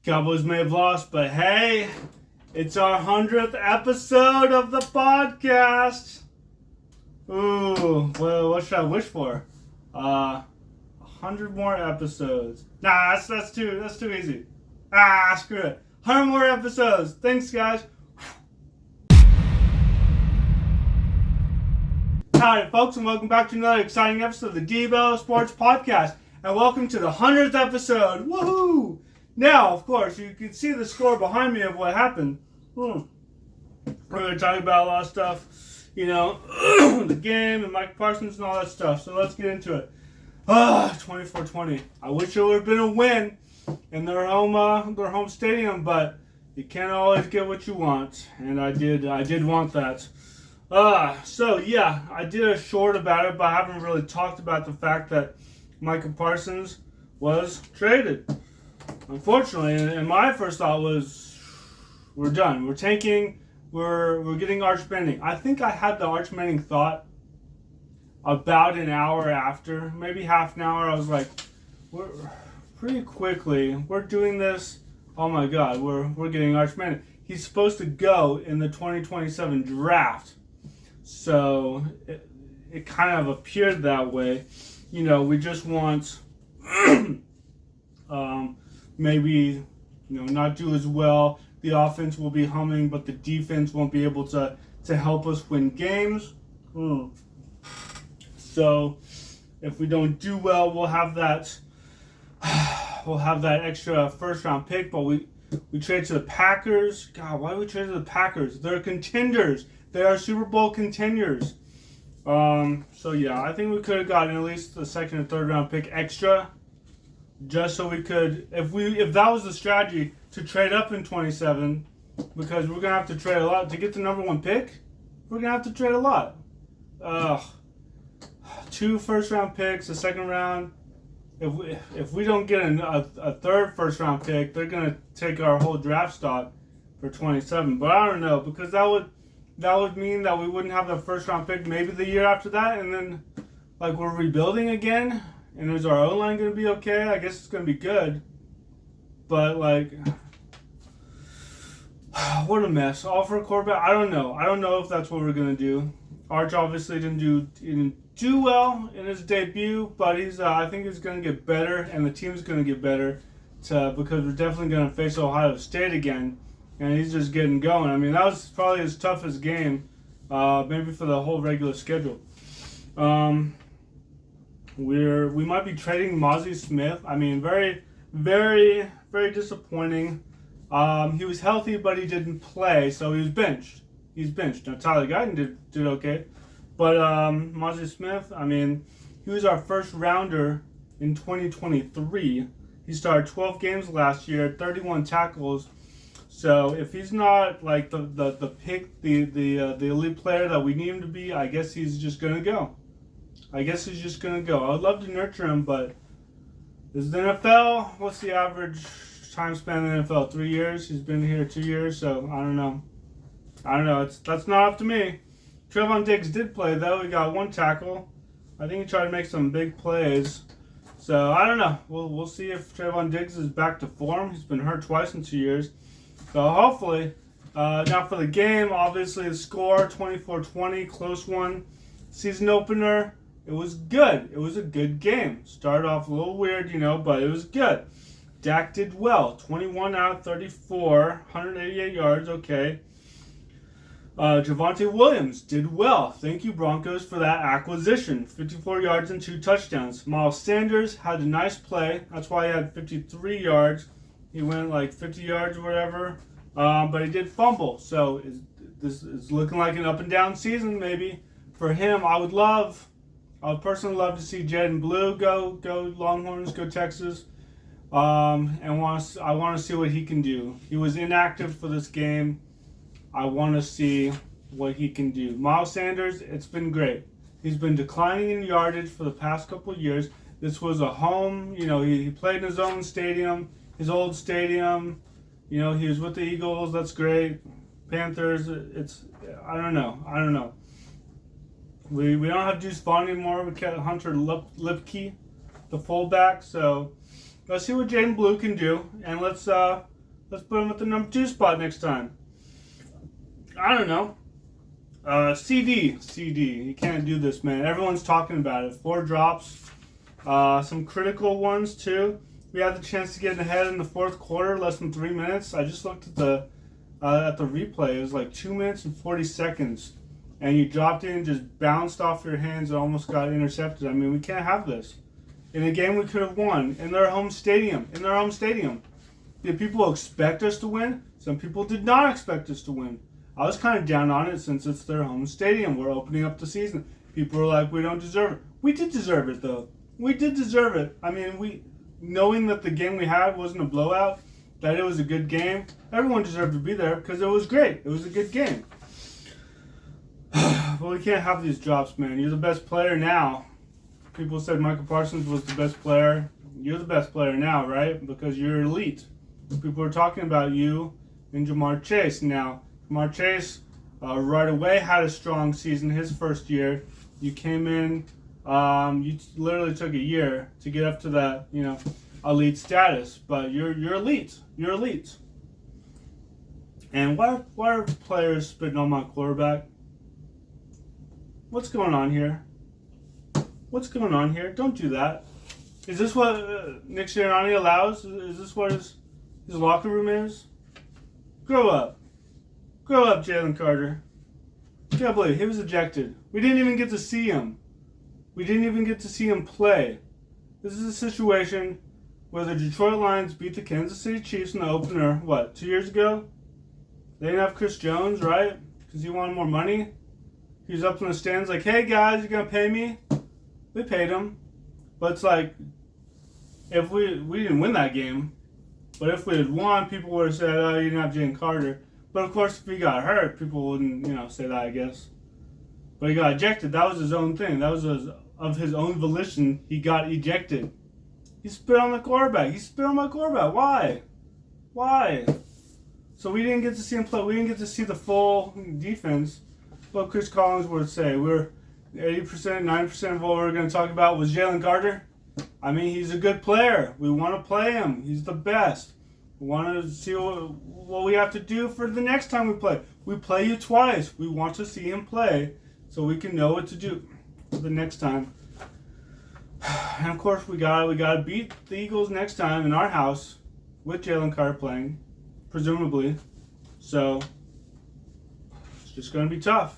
Cowboys may have lost, but hey, it's our 100th episode of the podcast. Ooh, well, what should I wish for? 100 more episodes. Nah, that's too easy. Screw it. 100 more episodes. Thanks, guys. Howdy, folks, and welcome back to another exciting episode of the Debo Sports Podcast. And welcome to the 100th episode. Woohoo! Now, of course, you can see the score behind me of what happened. We're going to talk about a lot of stuff, the game and Micah Parsons and all that stuff. So let's get into it. 24-20. I wish it would have been a win in their home stadium, but you can't always get what you want, and I did want that. I did a short about it, but I haven't really talked about the fact that Micah Parsons was traded. Unfortunately, and my first thought was, we're done. We're tanking. We're getting Arch Manning. I think I had the Arch Manning thought about an hour after, maybe half an hour. I was like, we're pretty quickly. We're doing this. Oh my God, we're getting Arch Manning. He's supposed to go in the 2027 draft. So it kind of appeared that way. We just want maybe not do as well. The offense will be humming, but the defense won't be able to help us win games. So if we don't do well, we'll have that extra first round pick. But we trade to the Packers. God, why do we trade to the Packers? They're contenders. They are Super Bowl contenders. I think we could have gotten at least the second and third round pick extra, just so we could, if that was the strategy, to trade up in 27, because we're gonna have to trade a lot to get the number one pick. We're gonna have to trade a lot. 2 first round picks, a second round. If we don't get a third first round pick, they're gonna take our whole draft stock for 27. But I don't know, because that would mean that we wouldn't have the first round pick maybe the year after that, and then we're rebuilding again. And is our O-line going to be okay? I guess it's going to be good. But what a mess. All for a quarterback? I don't know. I don't know if that's what we're going to do. Arch obviously didn't do well in his debut, but I think he's going to get better, and the team's going to get better because we're definitely going to face Ohio State again. And he's just getting going. I mean, that was probably his toughest game, maybe for the whole regular schedule. We might be trading Mozzie Smith. I mean, very, very, very disappointing. He was healthy, but he didn't play, so he was benched. He's benched. Now, Tyler Guyton did okay. But Mozzie Smith, I mean, he was our first rounder in 2023. He started 12 games last year, 31 tackles. So if he's not the pick, the elite player that we need him to be, I guess he's just gonna go. I would love to nurture him, but this is the NFL. What's the average time span in the NFL? 3 years. He's been here 2 years, so I don't know. That's not up to me. Trevon Diggs did play though. He got 1 tackle. I think he tried to make some big plays. So I don't know. We'll see if Trevon Diggs is back to form. He's been hurt twice in 2 years. So hopefully, now for the game, obviously the score, 24-20, close one. Season opener, it was good. It was a good game. Started off a little weird, but it was good. Dak did well, 21 out of 34, 188 yards, okay. Javonte Williams did well. Thank you, Broncos, for that acquisition. 54 yards and 2 touchdowns. Miles Sanders had a nice play. That's why he had 53 yards. He went 50 yards or whatever, but he did fumble. So this is looking like an up and down season maybe for him. I would personally love to see Jaden Blue go Longhorns, go Texas, and I want to see what he can do. He was inactive for this game. I want to see what he can do. Miles Sanders, it's been great. He's been declining in yardage for the past couple of years. This was a home. He played in his own stadium. His old stadium, he was with the Eagles. That's great. Panthers, I don't know. We don't have Deuce Vaughn anymore. We got Hunter Lipke, the fullback. So let's see what Jaden Blue can do, and let's Let's put him at the number 2 spot next time. I don't know. CD. You can't do this, man. Everyone's talking about it. 4 drops. Some critical ones, too. We had the chance to get ahead in the fourth quarter, less than 3 minutes. I just looked at the replay. It was like 2 minutes and 40 seconds. And you dropped in, just bounced off your hands and almost got intercepted. I mean, we can't have this. In a game we could have won in their home stadium. Did people expect us to win? Some people did not expect us to win. I was kind of down on it since it's their home stadium. We're opening up the season. People were like, we don't deserve it. We did deserve it, though. We did deserve it. I mean, knowing that the game we had wasn't a blowout, that it was a good game, everyone deserved to be there because it was great. It was a good game. But we can't have these drops, man. You're the best player now. People said Micah Parsons was the best player. You're the best player now, right? Because you're elite. People are talking about you and Jamar Chase. Now, Jamar Chase right away had a strong season his first year. You came in, you literally took a year to get up to that, elite status. But you're elite. You're elite. And why are players spitting on my quarterback? What's going on here? Don't do that. Is this what Nick Sirianni allows? Is this what his locker room is? Grow up. Jalen Carter. Can't believe he was ejected. We didn't even get to see him. Play. This is a situation where the Detroit Lions beat the Kansas City Chiefs in the opener, 2 years ago? They didn't have Chris Jones, right? Because he wanted more money. He was up in the stands like, hey guys, you gonna pay me? We paid him. But it's like, if we didn't win that game, but if we had won, people would have said, oh, you didn't have Jalen Carter. But of course, if he got hurt, people wouldn't, say that, I guess. But he got ejected. That was his own thing. That was of his own volition. He got ejected. He spit on the quarterback. Why? So we didn't get to see him play. We didn't get to see the full defense. What Chris Collins would say. We're 80%, 90% of what we're going to talk about was Jalen Carter. I mean, he's a good player. We want to play him. He's the best. We want to see what we have to do for the next time we play. We play you twice. We want to see him play so we can know what to do for the next time. And of course, we gotta beat the Eagles next time in our house with Jalen Carter playing, presumably. So it's just gonna be tough.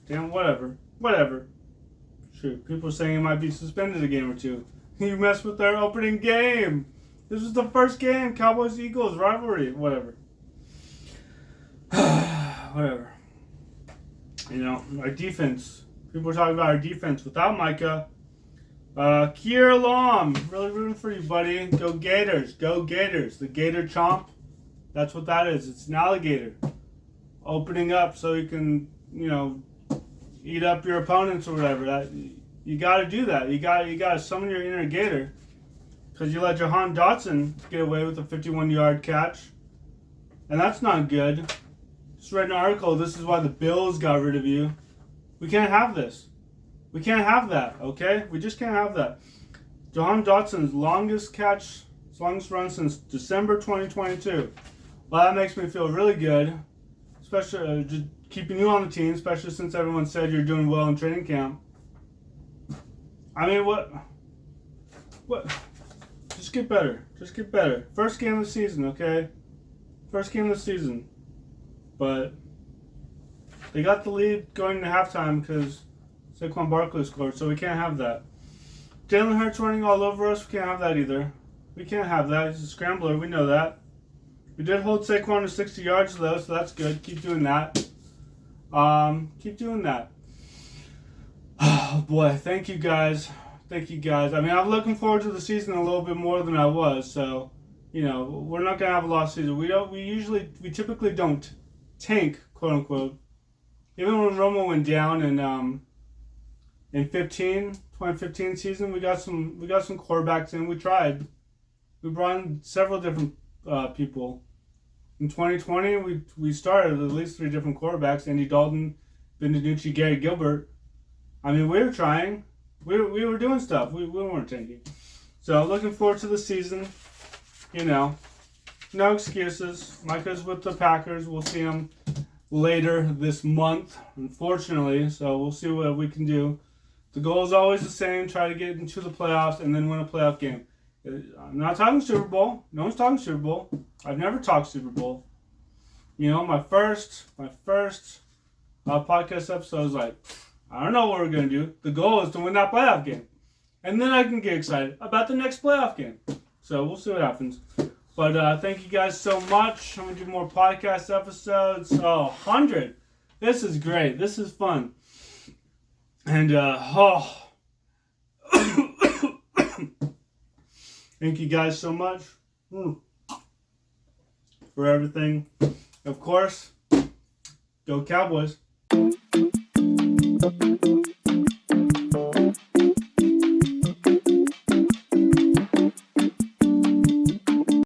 Damn, whatever. Shoot, people are saying he might be suspended a game or two. You messed with our opening game. This was the first game, Cowboys-Eagles rivalry. Whatever. Our defense. People are talking about our defense without Micah. Kaiir, Elam, really rooting for you, buddy. Go Gators. The Gator Chomp. That's what that is. It's an alligator. Opening up so you can, eat up your opponents or whatever. You got to do that. You got to summon your inner gator, because you let Jahan Dotson get away with a 51-yard catch, and that's not good. Just read an article. This is why the Bills got rid of you. We can't have this. We can't have that. Okay, we just can't have that. Jahan Dotson's longest run since December 2022. Well, that makes me feel really good, especially just keeping you on the team, especially since everyone said you're doing well in training camp. I mean, what? Just get better. First game of the season, okay? But they got the lead going into halftime because Saquon Barkley scored, so we can't have that. Jalen Hurts running all over us, we can't have that either. He's a scrambler, we know that. We did hold Saquon to 60 yards though, so that's good. Keep doing that. Oh boy, thank you guys. I mean, I'm looking forward to the season a little bit more than I was, so, we're not going to have a lost season. We typically don't tank, quote unquote. Even when Romo went down in 2015 season, we got some quarterbacks in. We tried. We brought in several different people. In 2020, we started at least 3 different quarterbacks: Andy Dalton, Ben DiNucci, Gary Gilbert. I mean, we were trying. We were doing stuff. We weren't tanking. So looking forward to the season. no excuses. Micah's with the Packers. We'll see him later this month, unfortunately. So we'll see what we can do. The goal is always the same: try to get into the playoffs and then win a playoff game. I'm not talking Super Bowl. No one's talking Super Bowl. I've never talked Super Bowl. You know, my first podcast episode was like, I don't know what we're gonna do. The goal is to win that playoff game, and then I can get excited about the next playoff game. So we'll see what happens. But thank you guys so much. I'm gonna do more podcast episodes. Oh, 100. This is great. This is fun. And thank you guys so much for everything. Of course, go Cowboys.